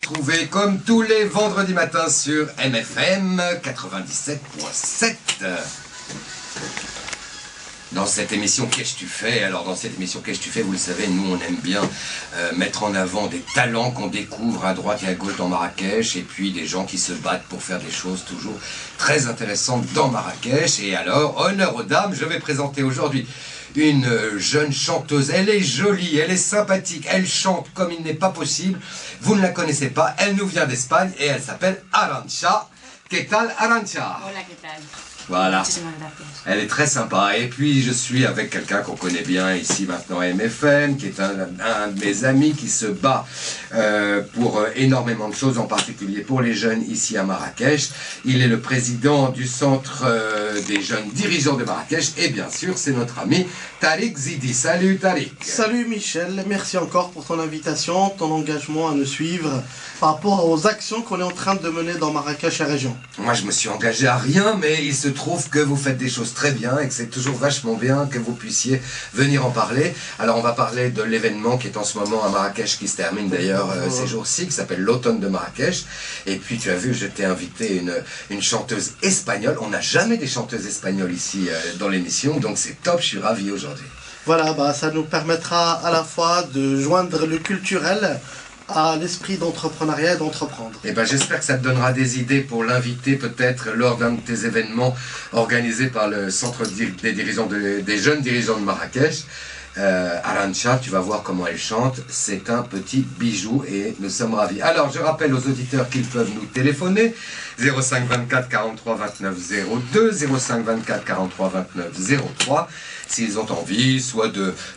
Trouvez comme tous les vendredis matins sur MFM 97.7. Dans cette émission Qu'est-ce que tu fais? Alors dans cette émission Qu'est-ce que tu fais, vous le savez, nous on aime bien mettre en avant des talents qu'on découvre à droite et à gauche dans Marrakech, et puis des gens qui se battent pour faire des choses toujours très intéressantes dans Marrakech. Et alors, honneur aux dames, je vais présenter aujourd'hui une jeune chanteuse. Elle est jolie, elle est sympathique, elle chante comme il n'est pas possible. Vous ne la connaissez pas, elle nous vient d'Espagne et elle s'appelle Arantxa. ¿Qué tal, Arantxa? Hola, ¿qué tal? Voilà, elle est très sympa. Et puis je suis avec quelqu'un qu'on connaît bien ici maintenant à MFM, qui est un de mes amis qui se bat pour énormément de choses, en particulier pour les jeunes ici à Marrakech. Il est le président du centre des jeunes dirigeants de Marrakech, et bien sûr c'est notre ami Tariq Zidi. Salut Tariq. Salut Michel, merci encore pour ton invitation, ton engagement à nous suivre par rapport aux actions qu'on est en train de mener dans Marrakech et région. Moi je me suis engagé à rien, mais il se trouve que vous faites des choses très bien et que c'est toujours vachement bien que vous puissiez venir en parler. Alors on va parler de l'événement qui est en ce moment à Marrakech, qui se termine d'ailleurs ces jours-ci, qui s'appelle l'Automne de Marrakech. Et puis tu as vu, je t'ai invité une chanteuse espagnole. On n'a jamais des chanteuses espagnoles ici dans l'émission, donc c'est top, je suis ravi aujourd'hui. Voilà, bah, ça nous permettra à la fois de joindre le culturel à l'esprit d'entrepreneuriat et d'entreprendre. Eh ben, j'espère que ça te donnera des idées pour l'inviter peut-être lors d'un de tes événements organisés par le centre des dirigeants des jeunes dirigeants de Marrakech. Arantxa, tu vas voir comment elle chante, c'est un petit bijou et nous sommes ravis. Alors je rappelle aux auditeurs qu'ils peuvent nous téléphoner 05 24 43 29 02, 05 24 43 29 03, s'ils ont envie soit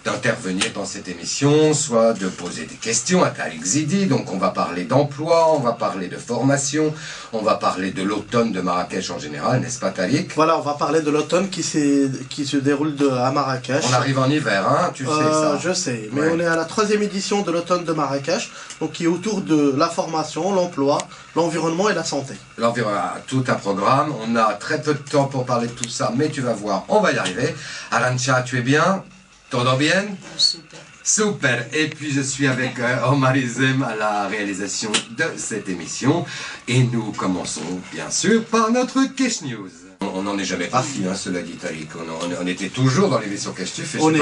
d'intervenir dans cette émission, soit de poser des questions à Tariq Zidi. Donc on va parler d'emploi, on va parler de formation, on va parler de l'automne de Marrakech en général, n'est-ce pas Tariq? Voilà, on va parler de l'automne qui se déroule à Marrakech. On arrive en hiver, hein, tu sais ça. Je sais, mais ouais. On est à la 3e édition de l'automne de Marrakech, donc qui est autour de la formation, l'emploi, l'environnement et la santé. L'environnement, tout un programme, on a très peu de temps pour parler de tout ça, mais tu vas voir, on va y arriver. Arantxa, tu es bien? Todo bien? Super. Super. Et puis je suis avec Omar Izem à la réalisation de cette émission. Et nous commençons bien sûr par notre Cash News. On n'en est jamais parti, hein, cela dit Tariq. On était toujours dans l'émission Qu'est-ce que tu fais? On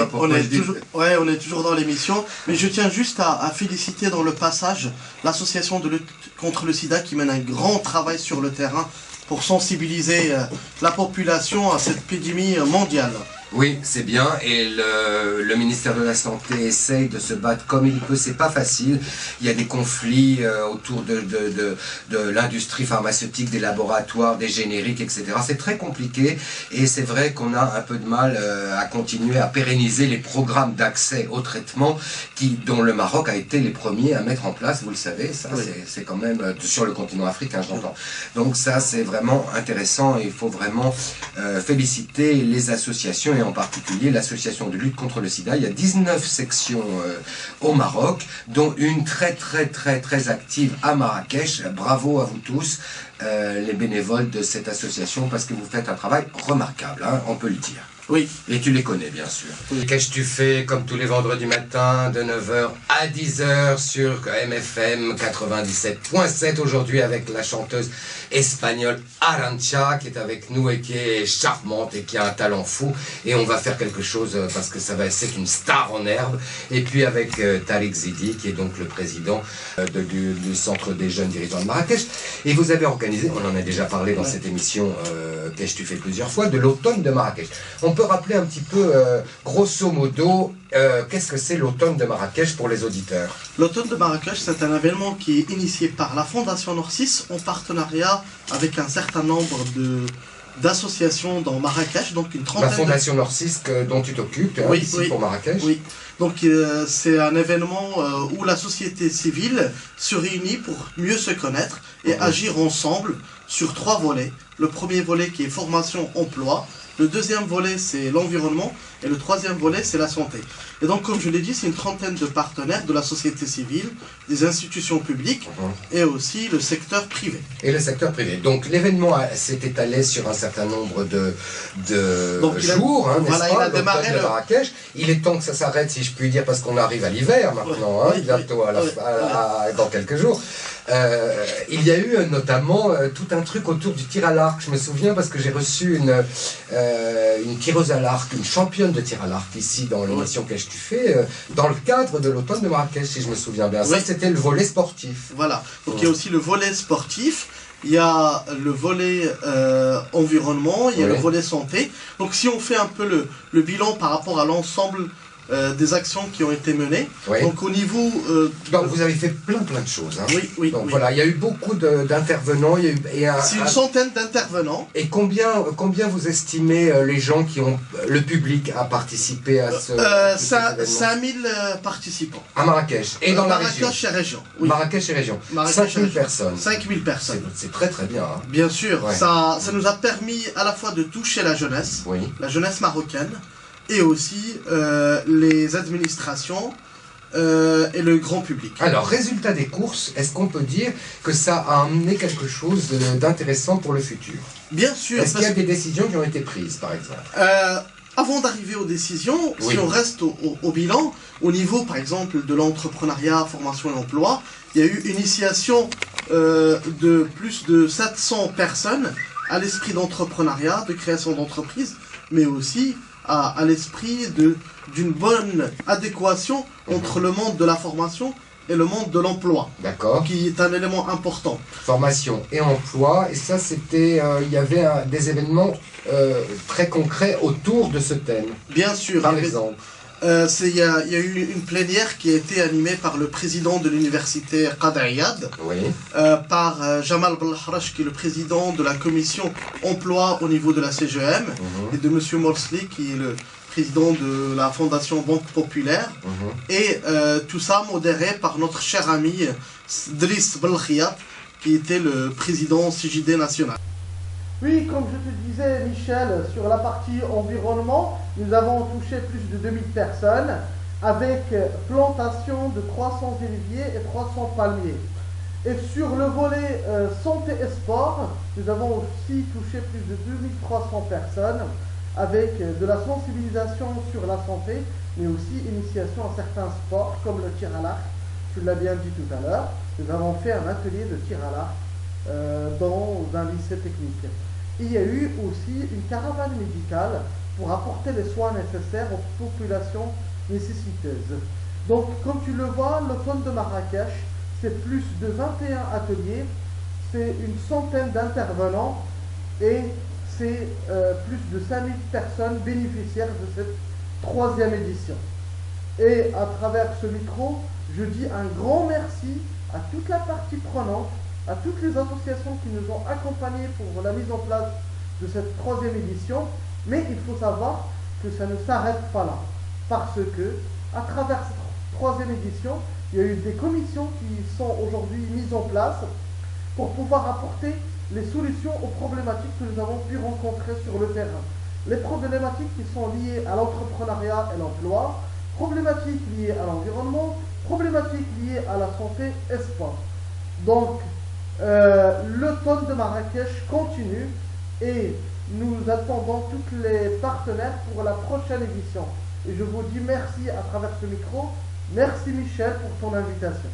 est toujours dans l'émission, mais je tiens juste à féliciter dans le passage l'association de lutte contre le sida qui mène un grand travail sur le terrain pour sensibiliser la population à cette épidémie mondiale. Oui, c'est bien, et le ministère de la Santé essaye de se battre comme il peut, c'est pas facile. Il y a des conflits autour de l'industrie pharmaceutique, des laboratoires, des génériques, etc. C'est très compliqué, et c'est vrai qu'on a un peu de mal à continuer à pérenniser les programmes d'accès au traitement dont le Maroc a été les premiers à mettre en place, vous le savez, ça oui. C'est quand même sur le continent africain, j'entends. Donc ça c'est vraiment intéressant, et il faut vraiment féliciter les associations, et en particulier l'association de lutte contre le sida. Il y a 19 sections au Maroc, dont une très active à Marrakech. Bravo à vous tous, les bénévoles de cette association, parce que vous faites un travail remarquable, hein, on peut le dire. Oui. Et tu les connais bien sûr. Oui. Qu'est-ce que tu fais comme tous les vendredis matins de 9h à 10h sur MFM 97.7, aujourd'hui avec la chanteuse espagnole Arantxa qui est avec nous et qui est charmante et qui a un talent fou, et on va faire quelque chose parce que c'est une star en herbe. Et puis avec Tariq Zidi qui est donc le président du centre des jeunes dirigeants de Marrakech, et vous avez organisé, on en a déjà parlé dans cette émission Qu'est-ce que tu fais plusieurs fois, de l'automne de Marrakech. On peut rappeler un petit peu, grosso modo, qu'est-ce que c'est l'automne de Marrakech pour les auditeurs? L'automne de Marrakech, c'est un événement qui est initié par la Fondation Nord6 en partenariat avec un certain nombre d'associations dans Marrakech, donc une trentaine. La Fondation Nord6 dont tu t'occupes, oui, ici oui, pour Marrakech. Oui, donc c'est un événement où la société civile se réunit pour mieux se connaître et agir ensemble sur 3 volets. Le premier volet qui est formation-emploi, le deuxième volet c'est l'environnement, et le troisième volet c'est la santé. Et donc comme je l'ai dit, c'est une trentaine de partenaires de la société civile, des institutions publiques et aussi le secteur privé. Et le secteur privé. Donc l'événement s'est étalé sur un certain nombre de jours, hein, voilà, il a démarré de Marrakech. Il est temps que ça s'arrête, si je puis dire, parce qu'on arrive à l'hiver maintenant, hein, bientôt dans quelques jours. Il y a eu notamment tout un truc autour du tir à l'arc. Je me souviens parce que j'ai reçu une tireuse à l'arc, une championne de tir à l'arc ici dans l'émission que tu fais, dans le cadre de l'automne de Marrakech, si je me souviens bien. Ça, c'était le volet sportif. Voilà. Donc il y a aussi le volet sportif. Il y a le volet environnement, il y a le volet santé. Donc si on fait un peu le bilan par rapport à l'ensemble des actions qui ont été menées. Donc au niveau... Donc vous avez fait plein de choses. Hein. Oui. Donc voilà, il y a eu beaucoup d'intervenants. C'est une centaine d'intervenants. Et combien vous estimez les gens qui ont... Le public a participé à ce... 5000 participants. À Marrakech. Et dans la région. Marrakech et région. Oui. Marrakech et région. 5000 personnes. 5000 personnes. C'est très bien. Hein. Bien sûr. Ça nous a permis à la fois de toucher la jeunesse, la jeunesse marocaine, et aussi les administrations et le grand public. Alors, résultat des courses, est-ce qu'on peut dire que ça a amené quelque chose d'intéressant pour le futur? Bien sûr. Est-ce qu'il y a des décisions qui ont été prises, par exemple? Avant d'arriver aux décisions, si on reste au bilan, au niveau, par exemple, de l'entrepreneuriat, formation et emploi, il y a eu initiation de plus de 700 personnes à l'esprit d'entrepreneuriat, de création d'entreprise, mais aussi à l'esprit d'une bonne adéquation entre le monde de la formation et le monde de l'emploi. D'accord. Qui est un élément important. Formation et emploi, et ça c'était, il y avait des événements très concrets autour de ce thème. Bien sûr. Par exemple. Il y a eu une plénière qui a été animée par le président de l'université Qadi Iyad, par Jamal Belharash, qui est le président de la commission emploi au niveau de la CGM, et de M. Morsli, qui est le président de la fondation Banque Populaire, et tout ça modéré par notre cher ami Driss Belkhiyat, qui était le président CJD national. Oui, comme je te disais, Michel, sur la partie environnement, nous avons touché plus de 2000 personnes avec plantation de 300 oliviers et 300 palmiers. Et sur le volet santé et sport, nous avons aussi touché plus de 2300 personnes avec de la sensibilisation sur la santé, mais aussi initiation à certains sports comme le tir à l'arc. Tu l'as bien dit tout à l'heure, nous avons fait un atelier de tir à l'arc dans un lycée technique. Il y a eu aussi une caravane médicale pour apporter les soins nécessaires aux populations nécessiteuses. Donc, comme tu le vois, l'automne de Marrakech, c'est plus de 21 ateliers, c'est une centaine d'intervenants et c'est plus de 5000 personnes bénéficiaires de cette 3e édition. Et à travers ce micro, je dis un grand merci à toute la partie prenante, à toutes les associations qui nous ont accompagnés pour la mise en place de cette 3e édition, mais il faut savoir que ça ne s'arrête pas là, parce que à travers cette 3e édition, il y a eu des commissions qui sont aujourd'hui mises en place pour pouvoir apporter les solutions aux problématiques que nous avons pu rencontrer sur le terrain. Les problématiques qui sont liées à l'entrepreneuriat et l'emploi, problématiques liées à l'environnement, problématiques liées à la santé et sport. Donc, l'automne de Marrakech continue et nous attendons tous les partenaires pour la prochaine édition. Et je vous dis merci à travers ce micro. Merci Michel pour ton invitation.